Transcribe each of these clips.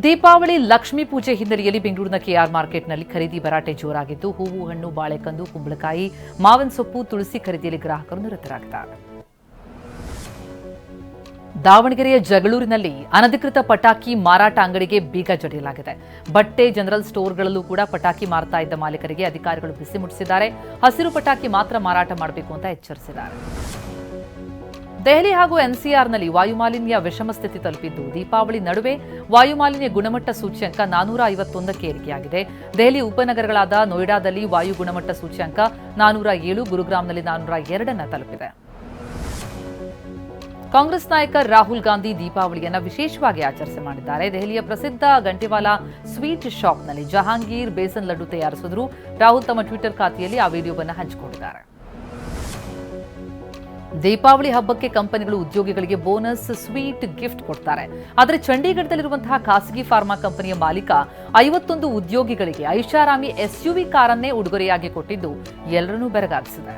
ದೀಪಾವಳಿ ಲಕ್ಷ್ಮೀ ಪೂಜೆ ಹಿನ್ನೆಲೆಯಲ್ಲಿ ಬೆಂಗಳೂರಿನ ಕೆಆರ್ ಮಾರ್ಕೆಟ್ನಲ್ಲಿ ಖರೀದಿ ಭರಾಟೆ ಜೋರಾಗಿದ್ದು ಹೂವು, ಹಣ್ಣು, ಬಾಳೆಕಂದು, ಕುಂಬಳಕಾಯಿ, ಮಾವಿನ ಸೊಪ್ಪು, ತುಳಸಿ ಖರೀದಿಯಲ್ಲಿ ಗ್ರಾಹಕರು ನಿರತರಾಗಿದ್ದಾರೆ. ದಾವಣಗೆರೆಯ ಜಗಳೂರಿನಲ್ಲಿ ಅನಧಿಕೃತ ಪಟಾಕಿ ಮಾರಾಟ ಅಂಗಡಿಗೆ ಬೀಗ ಜಡಿಯಲಾಗಿದೆ. ಬಟ್ಟೆ, ಜನರಲ್ ಸ್ಟೋರ್ಗಳಲ್ಲೂ ಕೂಡ ಪಟಾಕಿ ಮಾರ್ತಾ ಇದ್ದ ಮಾಲೀಕರಿಗೆ ಅಧಿಕಾರಿಗಳು ಬಿಸಿ ಮುಟ್ಟಿಸಿದ್ದಾರೆ. ಹಸಿರು ಪಟಾಕಿ ಮಾತ್ರ ಮಾರಾಟ ಮಾಡಬೇಕು ಅಂತ ಎಚ್ಚರಿಸಿದ್ದಾರೆ. ದೆಹಲಿ ಹಾಗೂ ಎನ್ಸಿಆರ್ನಲ್ಲಿ ವಾಯುಮಾಲಿನ್ಯ ವಿಷಮ ಸ್ಥಿತಿ ತಲುಪಿದ್ದು, ದೀಪಾವಳಿ ನಡುವೆ ವಾಯುಮಾಲಿನ್ಯ ಗುಣಮಟ್ಟ ಸೂಚ್ಯಂಕ 451ಕ್ಕೆ ಏರಿಕೆಯಾಗಿದೆ. ದೆಹಲಿ ಉಪನಗರಗಳಾದ ನೋಯ್ಡಾದಲ್ಲಿ ವಾಯು ಗುಣಮಟ್ಟ ಸೂಚ್ಯಂಕ 407, ಗುರುಗ್ರಾಮ್ನಲ್ಲಿ 402 ತಲುಪಿದೆ. ಕಾಂಗ್ರೆಸ್ ನಾಯಕ ರಾಹುಲ್ ಗಾಂಧಿ ದೀಪಾವಳಿಯನ್ನು ವಿಶೇಷವಾಗಿ ಮಾಡಿದ್ದಾರೆ. ದೆಹಲಿಯ ಪ್ರಸಿದ್ಧ ಗಂಟೆವಾಲಾ ಸ್ವೀಟ್ ಶಾಪ್ನಲ್ಲಿ ಜಹಾಂಗೀರ್ ಬೇಸನ್ ಲಡ್ಡು ತಯಾರಿಸಿದ್ರು. ರಾಹುಲ್ ತಮ್ಮ ಟ್ವಿಟರ್ ಖಾತೆಯಲ್ಲಿ ಆ ವಿಡಿಯೋವನ್ನು ಹಂಚಿಕೊಂಡಿದ್ದಾರೆ. ದೀಪಾವಳಿ ಹಬ್ಬಕ್ಕೆ ಕಂಪನಿಗಳು ಉದ್ಯೋಗಿಗಳಿಗೆ ಬೋನಸ್, ಸ್ವೀಟ್, ಗಿಫ್ಟ್ ಕೊಡ್ತಾರೆ. ಆದರೆ ಚಂಡೀಗಢದಲ್ಲಿರುವಂತಹ ಖಾಸಗಿ ಫಾರ್ಮಾ ಕಂಪನಿಯ ಮಾಲೀಕ 51 ಉದ್ಯೋಗಿಗಳಿಗೆ ಐಷಾರಾಮಿ SUV ಕಾರನ್ನೇ ಉಡುಗೊರೆಯಾಗಿ ಕೊಟ್ಟಿದ್ದು ಎಲ್ಲರನ್ನೂ ಬೆರಗಾಗಿಸಿದೆ.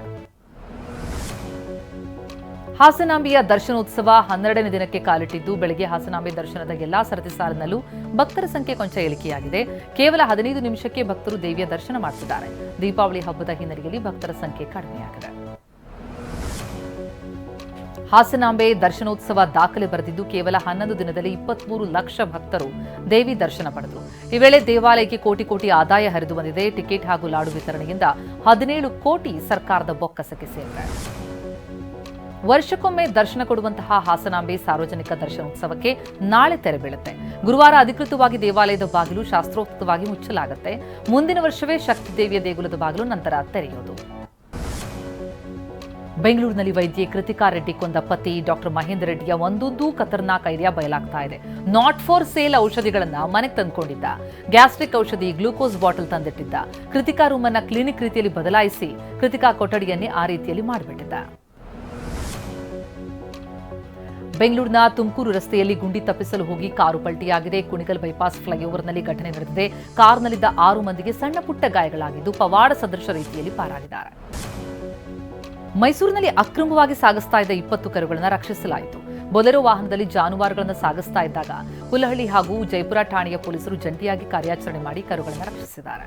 ಹಾಸನಾಂಬೆಯ ದರ್ಶನೋತ್ಸವ 12ನೇ ದಿನಕ್ಕೆ ಕಾಲಿಟ್ಟಿದ್ದು, ಬೆಳಗ್ಗೆ ಹಾಸನಾಂಬೆ ದರ್ಶನದ ಎಲ್ಲಾ ಸರತಿ ಸಾಲಿನಲ್ಲೂ ಭಕ್ತರ ಸಂಖ್ಯೆ ಕೊಂಚ ಇಳಿಕೆಯಾಗಿದೆ. ಕೇವಲ 15 ನಿಮಿಷಕ್ಕೆ ಭಕ್ತರು ದೇವಿಯ ದರ್ಶನ ಮಾಡುತ್ತಿದ್ದಾರೆ. ದೀಪಾವಳಿ ಹಬ್ಬದ ಹಿನ್ನೆಲೆಯಲ್ಲಿ ಭಕ್ತರ ಸಂಖ್ಯೆ ಕಡಿಮೆಯಾಗಿದೆ. ಹಾಸನಾಂಬೆ ದರ್ಶನೋತ್ಸವ ದಾಖಲೆ ಬರೆದಿದ್ದು, ಕೇವಲ 11 ದಿನದಲ್ಲಿ 23 ಲಕ್ಷ ಭಕ್ತರು ದೇವಿ ದರ್ಶನ ಪಡೆದರು. ಈ ವೇಳೆ ದೇವಾಲಯಕ್ಕೆ ಕೋಟಿ ಕೋಟಿ ಆದಾಯ ಹರಿದು ಬಂದಿದೆ. ಟಿಕೆಟ್ ಹಾಗೂ ಲಾಡು ವಿತರಣೆಯಿಂದ 17 ಕೋಟಿ ಸರ್ಕಾರದ ಬೊಕ್ಕಸಕ್ಕೆ ಸೇರಿದೆ. ವರ್ಷಕ್ಕೊಮ್ಮೆ ದರ್ಶನ ಕೊಡುವಂತಹ ಹಾಸನಾಂಬೆ ಸಾರ್ವಜನಿಕ ದರ್ಶನೋತ್ಸವಕ್ಕೆ ನಾಳೆ ತೆರೆ ಬೀಳುತ್ತೆ. ಗುರುವಾರ ಅಧಿಕೃತವಾಗಿ ದೇವಾಲಯದ ಬಾಗಿಲು ಶಾಸ್ತ್ರೋಕ್ತವಾಗಿ ಮುಚ್ಚಲಾಗುತ್ತೆ. ಮುಂದಿನ ವರ್ಷವೇ ಶಕ್ತಿ ದೇವಿಯ ದೇಗುಲದ ಬಾಗಿಲು ನಂತರ ತೆರೆಯುವುದು. ಬೆಂಗಳೂರಿನಲ್ಲಿ ವೈದ್ಯೆ ಕೃತಿಕಾ ರೆಡ್ಡಿ ಕೊಂದ ಪತಿ ಡಾಕ್ಟರ್ ಮಹೇಂದರ್ ರೆಡ್ಡಿಯ ಒಂದೊಂದು ಖತರ್ನಾಕ್ ಐಡಿಯಾ ಬಯಲಾಗ್ತಾ ಇದೆ. ನಾಟ್ ಫಾರ್ ಸೇಲ್ ಔಷಧಿಗಳನ್ನ ಮನೆಗೆ ತಂದುಕೊಂಡಿದ್ದ, ಗ್ಯಾಸ್ಟ್ರಿಕ್ ಔಷಧಿ, ಗ್ಲೂಕೋಸ್ ಬಾಟಲ್ ತಂದಿಟ್ಟಿದ್ದ. ಕೃತಿಕಾ ರೂಮನ್ನ ಕ್ಲಿನಿಕ್ ರೀತಿಯಲ್ಲಿ ಬದಲಾಯಿಸಿ ಕೃತಿಕಾ ಕೊಠಡಿಯನ್ನೇ ಆ ರೀತಿಯಲ್ಲಿ ಮಾಡಿಬಿಟ್ಟಿದ್ದ. ಬೆಂಗಳೂರಿನ ತುಮಕೂರು ರಸ್ತೆಯಲ್ಲಿ ಗುಂಡಿ ತಪ್ಪಿಸಲು ಹೋಗಿ ಕಾರು ಪಲ್ಟಿಯಾಗಿದೆ. ಕುಣಿಗಲ್ ಬೈಪಾಸ್ ಫ್ಲೈಓವರ್ನಲ್ಲಿ ಘಟನೆ ನಡೆದಿದೆ. ಕಾರ್ನಲ್ಲಿದ್ದ 6 ಮಂದಿಗೆ ಸಣ್ಣ ಪುಟ್ಟ ಗಾಯಗಳಾಗಿದ್ದು, ಪವಾಡ ಸದೃಶ ರೀತಿಯಲ್ಲಿ ಪಾರಾಗಿದ್ದಾರೆ. ಮೈಸೂರಿನಲ್ಲಿ ಅಕ್ರಮವಾಗಿ ಸಾಗಿಸ್ತಾ ಇದ್ದ 20 ಕರುಗಳನ್ನು ರಕ್ಷಿಸಲಾಯಿತು. ಬೊಲೆರೋ ವಾಹನದಲ್ಲಿ ಜಾನುವಾರುಗಳನ್ನು ಸಾಗಿಸ್ತಾ ಇದ್ದಾಗ ಹುಲಹಳ್ಳಿ ಹಾಗೂ ಜೈಪುರ ಠಾಣೆಯ ಪೊಲೀಸರು ಜಂಟಿಯಾಗಿ ಕಾರ್ಯಾಚರಣೆ ಮಾಡಿ ಕರುಗಳನ್ನು ರಕ್ಷಿಸಿದ್ದಾರೆ.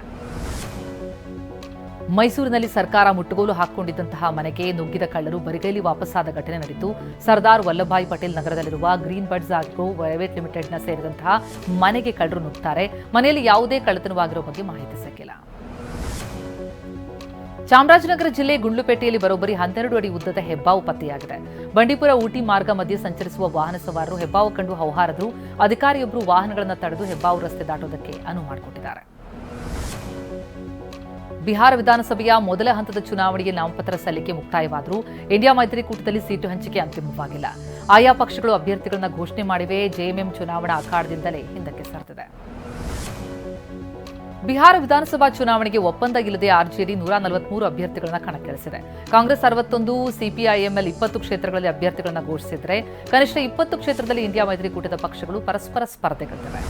ಮೈಸೂರಿನಲ್ಲಿ ಸರ್ಕಾರ ಮುಟ್ಟುಗೋಲು ಹಾಕಿಕೊಂಡಿದ್ದಂತಹ ಮನೆಗೆ ನುಗ್ಗಿದ ಕಳ್ಳರು ಬರಿಗೈಲಿ ವಾಪಸ್ಸಾದ ಘಟನೆ ನಡೆಯಿತು. ಸರ್ದಾರ್ ವಲ್ಲಭಭಾಯಿ ಪಟೇಲ್ ನಗರದಲ್ಲಿರುವ ಗ್ರೀನ್ ಬರ್ಡ್ಸ್ ಆಗ್ರೋ ಪ್ರೈವೇಟ್ ಲಿಮಿಟೆಡ್ನ ಸೇರಿದಂತಹ ಮನೆಗೆ ಕಳ್ಳರು ನುಗ್ಗುತ್ತಾರೆ. ಮನೆಯಲ್ಲಿ ಯಾವುದೇ ಕಳ್ಳತನವಾಗಿರೋ ಬಗ್ಗೆ ಮಾಹಿತಿ ಸಿಕ್ಕಿಲ್ಲ. ಚಾಮರಾಜನಗರ ಜಿಲ್ಲೆ ಗುಂಡ್ಲುಪೇಟೆಯಲ್ಲಿ ಬರೋಬ್ಬರಿ 12 ಅಡಿ ಉದ್ದದ ಹೆಬ್ಬಾವು ಪತ್ತೆಯಾಗಿದೆ. ಬಂಡೀಪುರ ಊಟಿ ಮಾರ್ಗ ಮಧ್ಯೆ ಸಂಚರಿಸುವ ವಾಹನ ಸವಾರರು ಹೆಬ್ಬಾವು ಕಂಡು ಹೌಹಾರದ್ರು. ಅಧಿಕಾರಿಯೊಬ್ಬರು ವಾಹನಗಳನ್ನು ತಡೆದು ಹೆಬ್ಬಾವು ರಸ್ತೆ ದಾಟೋದಕ್ಕೆ ಅನುವು ಮಾಡಿಕೊಟ್ಟಿದ್ದಾರೆ. ಬಿಹಾರ ವಿಧಾನಸಭೆಯ ಮೊದಲ ಹಂತದ ಚುನಾವಣೆಗೆ ನಾಮಪತ್ರ ಸಲ್ಲಿಕೆ ಮುಕ್ತಾಯವಾದರೂ ಇಂಡಿಯಾ ಮೈತ್ರಿಕೂಟದಲ್ಲಿ ಸೀಟು ಹಂಚಿಕೆ ಅಂತಿಮವಾಗಿಲ್ಲ. ಆಯಾ ಪಕ್ಷಗಳು ಅಭ್ಯರ್ಥಿಗಳನ್ನು ಘೋಷಣೆ ಮಾಡಿವೆ. ಜೆಎಂಎಂ ಚುನಾವಣಾ ಅಖಾಡದಿಂದಲೇ ಹಿಂದಕ್ಕೆ ಸರಿದಿದೆ. ಬಿಹಾರ ವಿಧಾನಸಭಾ ಚುನಾವಣೆಗೆ ಒಪ್ಪಂದ ಇಲ್ಲದೆ ಆರ್ಜೆಡಿ 143 ಅಭ್ಯರ್ಥಿಗಳನ್ನು ಕಣಕ್ಕಿಳಿಸಿದೆ. ಕಾಂಗ್ರೆಸ್ 61, ಸಿಪಿಐಎಂಎಲ್ 20 ಕ್ಷೇತ್ರಗಳಲ್ಲಿ ಅಭ್ಯರ್ಥಿಗಳನ್ನು ಘೋಷಿಸಿದರೆ ಕನಿಷ್ಠ 20 ಕ್ಷೇತ್ರದಲ್ಲಿ ಇಂಡಿಯಾ ಮೈತ್ರಿಕೂಟದ ಪಕ್ಷಗಳು ಪರಸ್ಪರ ಸ್ಪರ್ಧೆಗಳಿವೆ.